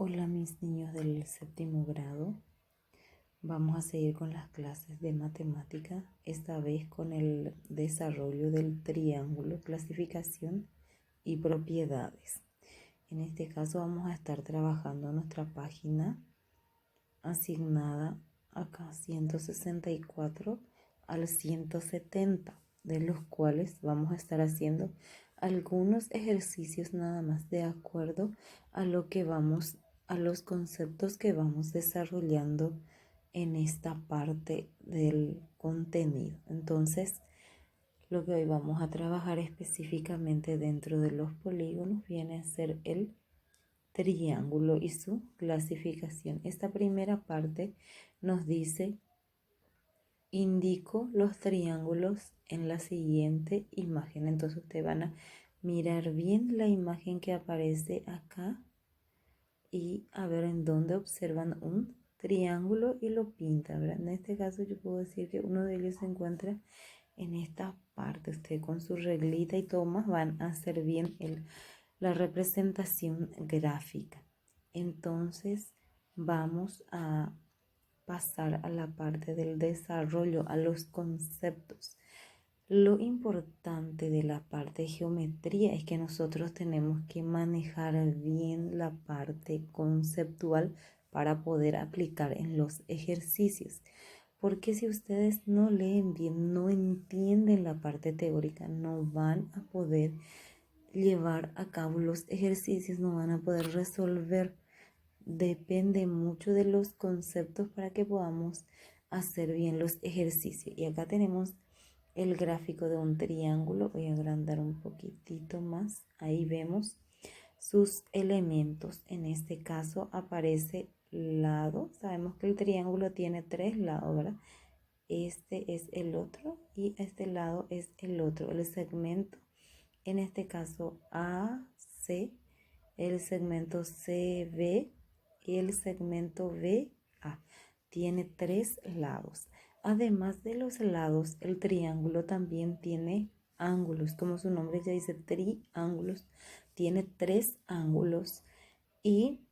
Hola mis niños del séptimo grado, vamos a seguir con las clases de matemática, esta vez con el desarrollo del triángulo, clasificación y propiedades. En este caso vamos a estar trabajando nuestra página asignada acá 164 al 170, de los cuales vamos a estar haciendo algunos ejercicios nada más de acuerdo a los conceptos que vamos desarrollando en esta parte del contenido. Entonces, lo que hoy vamos a trabajar específicamente dentro de los polígonos viene a ser el triángulo y su clasificación. Esta primera parte nos dice: indico los triángulos en la siguiente imagen. Entonces ustedes van a mirar bien la imagen que aparece acá y a ver en dónde observan un triángulo y lo pintan, ¿verdad? En este caso yo puedo decir que uno de ellos se encuentra en esta parte. Ustedes con su reglita y tomas van a hacer bien la representación gráfica. Entonces vamos a pasar a la parte del desarrollo, a los conceptos. Lo importante de la parte de geometría es que nosotros tenemos que manejar bien la parte conceptual para poder aplicar en los ejercicios. Porque si ustedes no leen bien, no entienden la parte teórica, no van a poder llevar a cabo los ejercicios, no van a poder resolver. Depende mucho de los conceptos para que podamos hacer bien los ejercicios. Y acá tenemos el gráfico de un triángulo. Voy a agrandar un poquitito más. Ahí vemos sus elementos. En este caso aparece lado. Sabemos que el triángulo tiene tres lados, ¿verdad? Este es el otro y este lado es el otro. El segmento, en este caso AC, el segmento CB y el segmento BA. Tiene tres lados. Además de los lados, el triángulo también tiene ángulos. Como su nombre ya dice, triángulos. Tiene tres ángulos. Y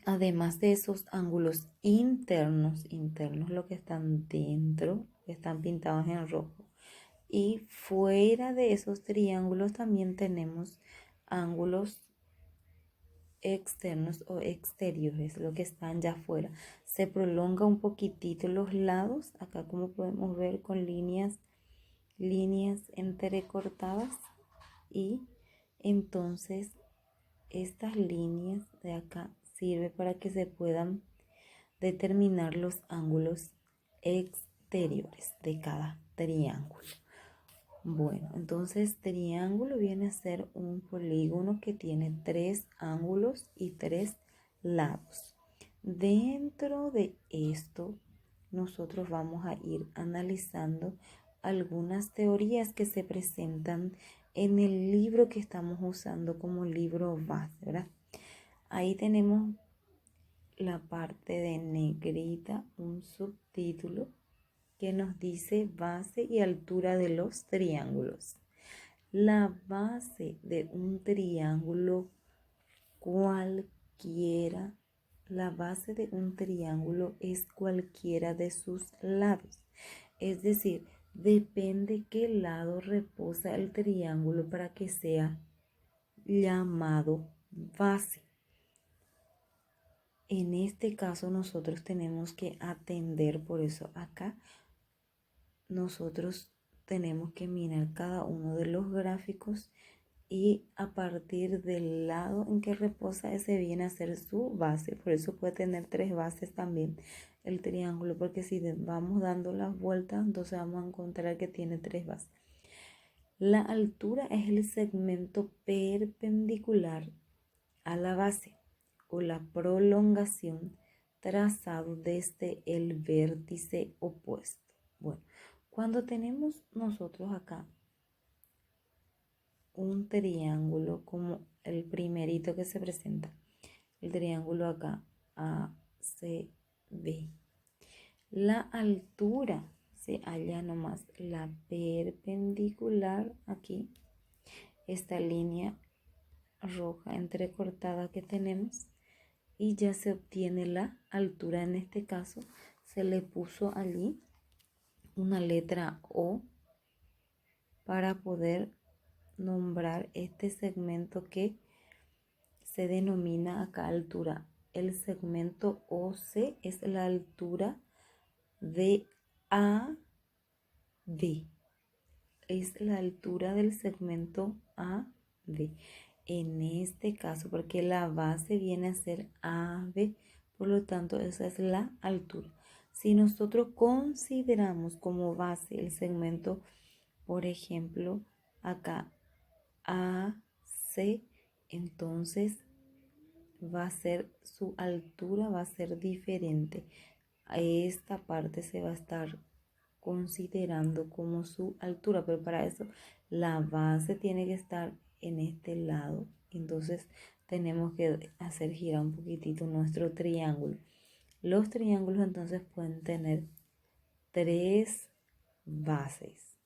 además de esos ángulos internos, lo que están dentro, que están pintados en rojo. Y fuera de esos triángulos también tenemos ángulos externos o exteriores, lo que están ya afuera. Se prolonga un poquitito los lados, acá como podemos ver con líneas entrecortadas, y entonces estas líneas de acá sirve para que se puedan determinar los ángulos exteriores de cada triángulo. Bueno, entonces triángulo viene a ser un polígono que tiene tres ángulos y tres lados. Dentro de esto, nosotros vamos a ir analizando algunas teorías que se presentan en el libro que estamos usando como libro base, ¿verdad? Ahí tenemos la parte de negrita, un subtítulo que nos dice base y altura de los triángulos. La base de un triángulo cualquiera, la base de un triángulo es cualquiera de sus lados. Es decir, depende qué lado reposa el triángulo para que sea llamado base. En este caso nosotros tenemos que atender, por eso acá nosotros tenemos que mirar cada uno de los gráficos y a partir del lado en que reposa ese viene a ser su base. Por eso puede tener tres bases también el triángulo, porque si vamos dando las vueltas, entonces vamos a encontrar que tiene tres bases. La altura es el segmento perpendicular a la base o la prolongación trazado desde el vértice opuesto. Bueno, cuando tenemos nosotros acá un triángulo como el primerito que se presenta, el triángulo acá ACB, la altura se halla nomás la perpendicular aquí, esta línea roja entrecortada que tenemos, y ya se obtiene la altura. En este caso se le puso allí una letra O para poder nombrar este segmento que se denomina acá altura. El segmento OC es la altura de AD. Es la altura del segmento AD. En este caso, porque la base viene a ser AB, por lo tanto, esa es la altura. Si nosotros consideramos como base el segmento, por ejemplo, acá AC, entonces va a ser su altura, va a ser diferente. A esta parte se va a estar considerando como su altura, pero para eso la base tiene que estar en este lado. Entonces tenemos que hacer girar un poquitito nuestro triángulo. Los triángulos entonces pueden tener tres bases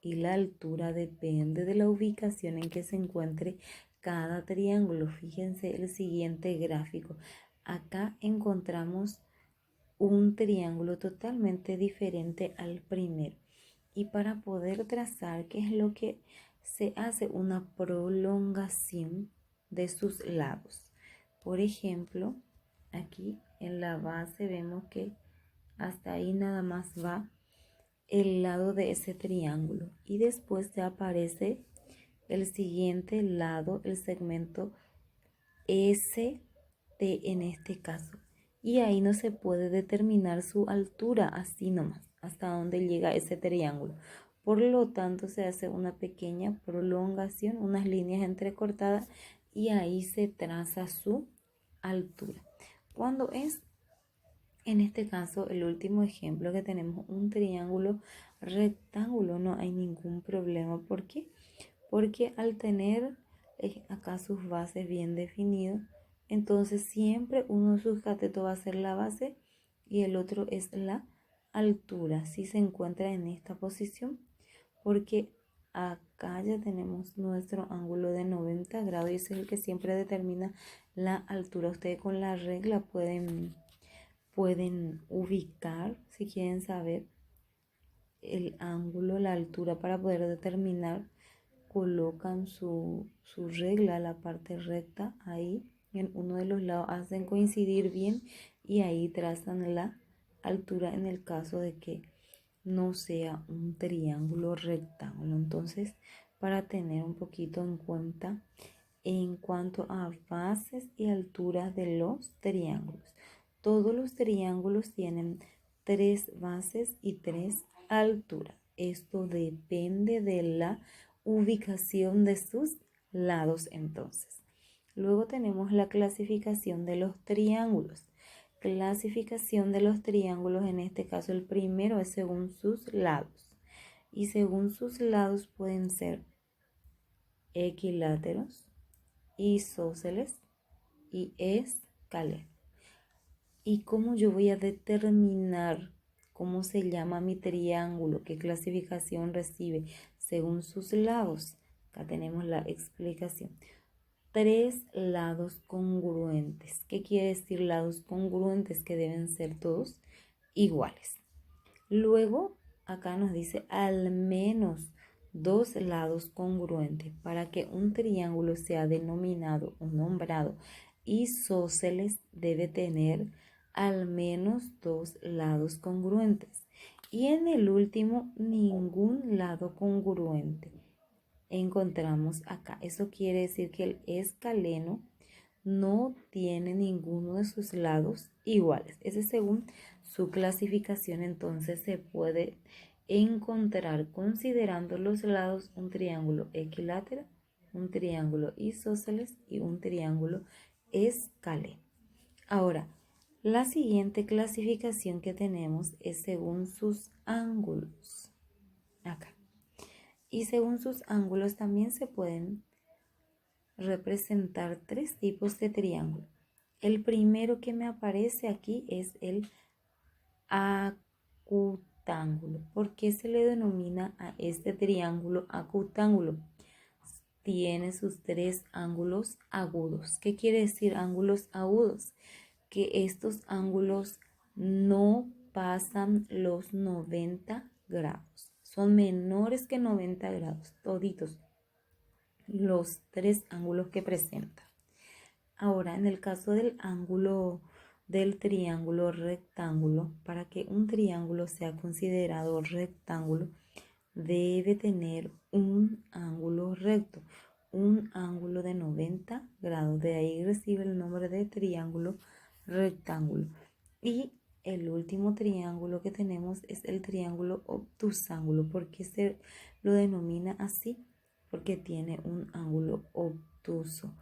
y la altura depende de la ubicación en que se encuentre cada triángulo. Fíjense el siguiente gráfico. Acá encontramos un triángulo totalmente diferente al primero. Y para poder trazar, ¿qué es lo que se hace? Una prolongación de sus lados. Por ejemplo, aquí en la base vemos que hasta ahí nada más va el lado de ese triángulo. Y después ya aparece el siguiente lado, el segmento ST en este caso. Y ahí no se puede determinar su altura así nomás, hasta dónde llega ese triángulo. Por lo tanto, se hace una pequeña prolongación, unas líneas entrecortadas y ahí se traza su altura. Cuando es, en este caso, el último ejemplo que tenemos un triángulo rectángulo, no hay ningún problema. ¿Por qué? Porque al tener acá sus bases bien definidos, entonces siempre uno de sus catetos va a ser la base y el otro es la altura, si se encuentra en esta posición, porque acá ya tenemos nuestro ángulo de 90 grados y ese es el que siempre determina la altura. Ustedes con la regla pueden ubicar, si quieren saber el ángulo, la altura para poder determinar, colocan su regla, la parte recta ahí en uno de los lados, hacen coincidir bien y ahí trazan la altura en el caso de que no sea un triángulo rectángulo. Entonces, para tener un poquito en cuenta en cuanto a bases y alturas de los triángulos. Todos los triángulos tienen tres bases y tres alturas. Esto depende de la ubicación de sus lados entonces. Luego tenemos la clasificación de los triángulos. Clasificación de los triángulos, en este caso el primero es según sus lados. Y según sus lados pueden ser equiláteros, isósceles y escalenos. ¿Y cómo yo voy a determinar cómo se llama mi triángulo? ¿Qué clasificación recibe? Según sus lados. Acá tenemos la explicación. Tres lados congruentes. ¿Qué quiere decir lados congruentes? Que deben ser todos iguales. Luego, acá nos dice al menos dos lados congruentes. Para que un triángulo sea denominado o nombrado isósceles, debe tener al menos dos lados congruentes. Y en el último, ningún lado congruente encontramos acá. Eso quiere decir que el escaleno no tiene ninguno de sus lados iguales. Ese según su clasificación, entonces se puede encontrar considerando los lados un triángulo equilátero, un triángulo isósceles y un triángulo escaleno. Ahora, la siguiente clasificación que tenemos es según sus ángulos. Acá. Y según sus ángulos también se pueden representar tres tipos de triángulo. El primero que me aparece aquí es el acutángulo. ¿Por qué se le denomina a este triángulo acutángulo? tiene sus 3 ángulos agudos. ¿Qué quiere decir ángulos agudos? Que estos ángulos no pasan los 90 grados. Son menores que 90 grados, toditos los 3 ángulos que presenta. Ahora, en el caso del ángulo del triángulo rectángulo, para que un triángulo sea considerado rectángulo, debe tener un ángulo recto, un ángulo de 90 grados. De ahí recibe el nombre de triángulo rectángulo. Y el último triángulo que tenemos es el triángulo obtusángulo. ¿Por qué se lo denomina así? Porque tiene un ángulo obtuso.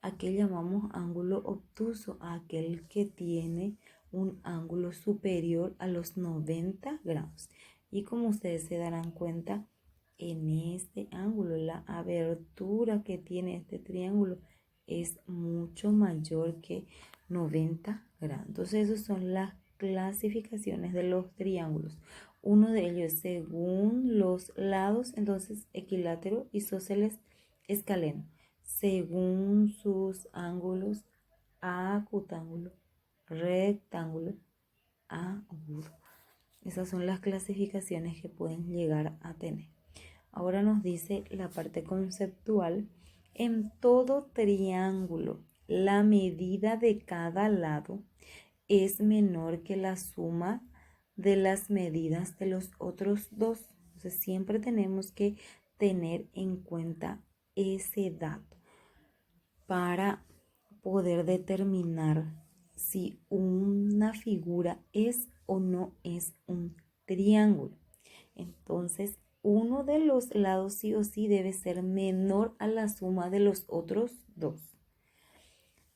¿A qué llamamos ángulo obtuso? A aquel que tiene un ángulo superior a los 90 grados. Y como ustedes se darán cuenta, en este ángulo, la abertura que tiene este triángulo es mucho mayor que 90 grados. Entonces, esas son las clasificaciones de los triángulos. Uno de ellos, según los lados, entonces equilátero, isósceles, escaleno. Según sus ángulos, acutángulo, rectángulo, agudo. Esas son las clasificaciones que pueden llegar a tener. Ahora nos dice la parte conceptual. En todo triángulo, la medida de cada lado es menor que la suma de las medidas de los otros dos. Entonces, siempre tenemos que tener en cuenta ese dato para poder determinar si una figura es o no es un triángulo. Entonces, uno de los lados sí o sí debe ser menor a la suma de los otros dos.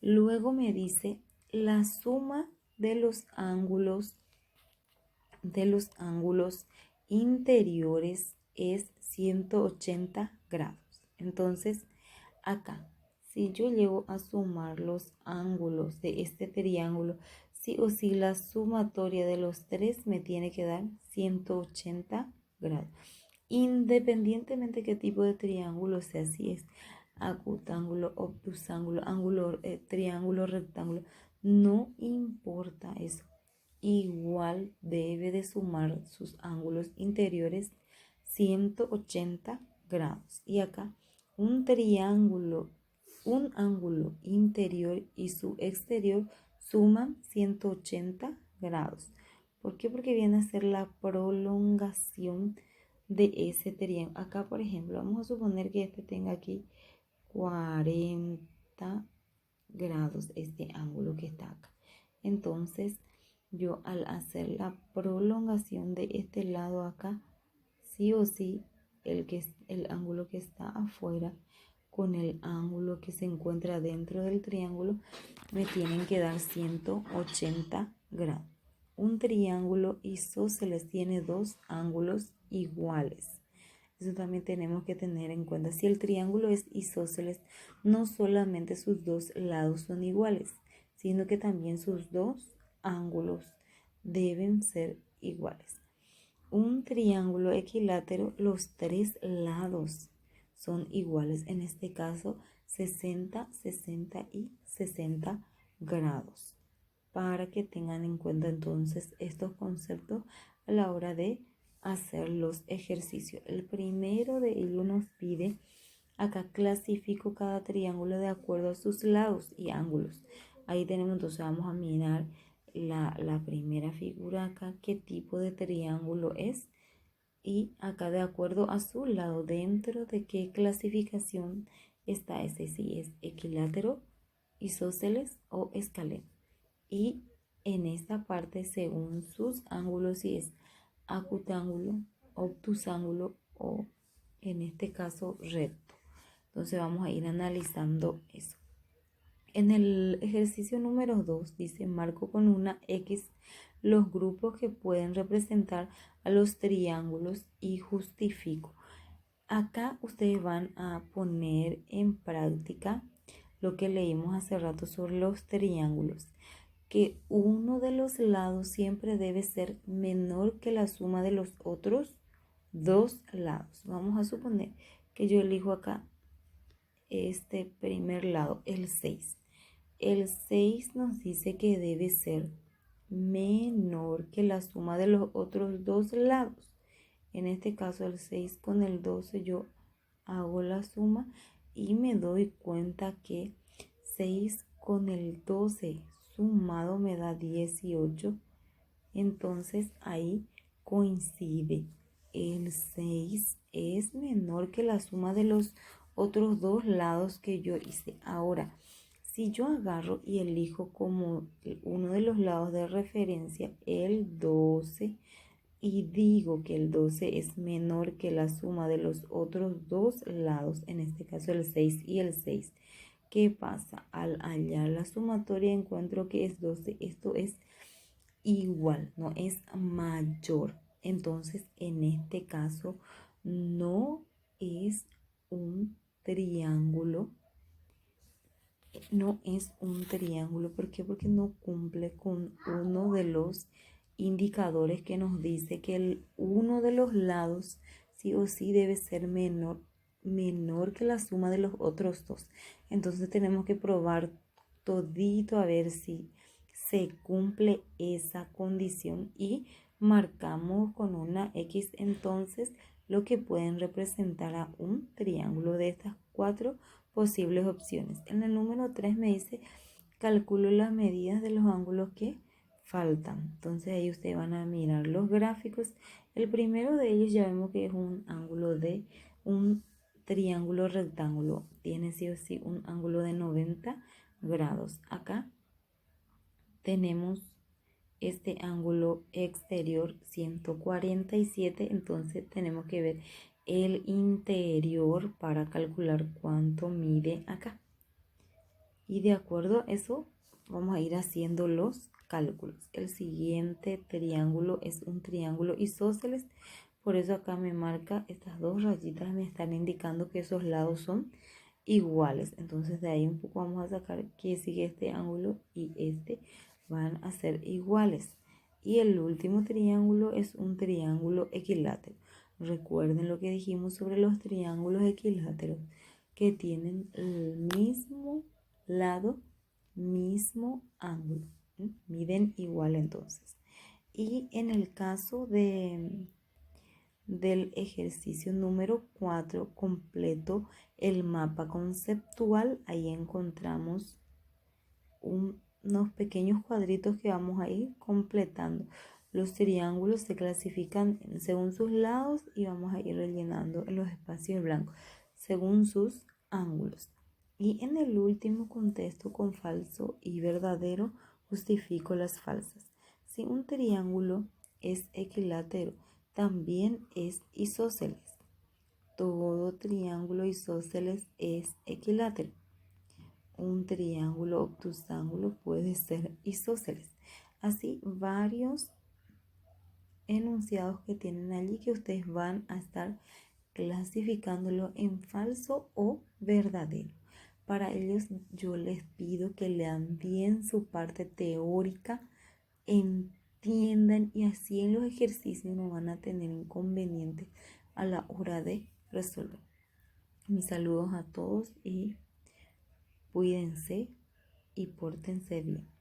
Luego me dice la suma de los ángulos interiores es 180 grados. Entonces, acá, si yo llego a sumar los ángulos de este triángulo, sí o sí la sumatoria de los tres me tiene que dar 180 grados. Independientemente qué tipo de triángulo sea, si es acutángulo, obtusángulo, triángulo, rectángulo, no importa eso. Igual debe de sumar sus ángulos interiores 180 grados. Y acá un triángulo, un ángulo interior y su exterior suman 180 grados. ¿Por qué? Porque viene a ser la prolongación de ese triángulo. Acá, por ejemplo, vamos a suponer que este tenga aquí 40 grados, este ángulo que está acá. Entonces, yo al hacer la prolongación de este lado acá, sí o sí, el ángulo que está afuera con el ángulo que se encuentra dentro del triángulo, me tienen que dar 180 grados. Un triángulo isósceles tiene dos ángulos iguales. Eso también tenemos que tener en cuenta. Si el triángulo es isósceles, no solamente sus dos lados son iguales, sino que también sus dos ángulos deben ser iguales. Un triángulo equilátero, los tres lados son iguales. En este caso, 60, 60 y 60 grados. Para que tengan en cuenta entonces estos conceptos a la hora de hacer los ejercicios. El primero de ellos nos pide, acá clasifico cada triángulo de acuerdo a sus lados y ángulos. Ahí tenemos, entonces vamos a mirar la primera figura acá, qué tipo de triángulo es. Y acá de acuerdo a su lado, dentro de qué clasificación está ese, si es equilátero, isósceles o escaleno. Y en esta parte, según sus ángulos, si es acutángulo, obtusángulo o en este caso recto. Entonces vamos a ir analizando eso. En el ejercicio número 2 dice, marco con una X los grupos que pueden representar a los triángulos y justifico. Acá ustedes van a poner en práctica lo que leímos hace rato sobre los triángulos, que uno de los lados siempre debe ser menor que la suma de los otros dos lados. Vamos a suponer que yo elijo acá este primer lado, el 6. El 6 nos dice que debe ser menor que la suma de los otros dos lados. En este caso, el 6 con el 12, yo hago la suma y me doy cuenta que 6 con el 12 sumado me da 18. Entonces ahí coincide. El 6 es menor que la suma de los otros dos lados que yo hice. Ahora, si yo agarro y elijo como uno de los lados de referencia el 12 y digo que el 12 es menor que la suma de los otros dos lados, en este caso el 6 y el 6, ¿qué pasa? Al hallar la sumatoria encuentro que es 12. Esto es igual, no es mayor. Entonces, en este caso, no es un triángulo. No es un triángulo. ¿Por qué? Porque no cumple con uno de los indicadores que nos dice que uno de los lados sí o sí debe ser menor que la suma de los otros dos. Entonces tenemos que probar todito a ver si se cumple esa condición y marcamos con una X entonces lo que pueden representar a un triángulo de estas cuatro posibles opciones. En el número 3 me dice calculo las medidas de los ángulos que faltan. Entonces ahí ustedes van a mirar los gráficos. El primero de ellos ya vemos que es un ángulo de un triángulo rectángulo. Tiene sí o sí un ángulo de 90 grados. Acá tenemos este ángulo exterior 147, entonces tenemos que ver el interior para calcular cuánto mide acá. Y de acuerdo a eso vamos a ir haciendo los cálculos. El siguiente triángulo es un triángulo isósceles, por eso acá me marca estas dos rayitas, me están indicando que esos lados son iguales. Entonces de ahí un poco vamos a sacar que sigue este ángulo y este van a ser iguales. Y el último triángulo es un triángulo equilátero. Recuerden lo que dijimos sobre los triángulos equiláteros, que tienen el mismo lado, mismo ángulo. Miden igual entonces. Y en el caso del ejercicio número 4, completo el mapa conceptual. Ahí encontramos unos pequeños cuadritos que vamos a ir completando. Los triángulos se clasifican según sus lados y vamos a ir rellenando los espacios blancos según sus ángulos. Y en el último contesto con falso y verdadero justifico las falsas. Si un triángulo es equilátero, también es isósceles. Todo triángulo isósceles es equilátero. Un triángulo obtusángulo puede ser isósceles. Así varios enunciados que tienen allí que ustedes van a estar clasificándolo en falso o verdadero. Para ellos yo les pido que lean bien su parte teórica, entiendan y así en los ejercicios no van a tener inconvenientes a la hora de resolver. Mis saludos a todos y cuídense y pórtense bien.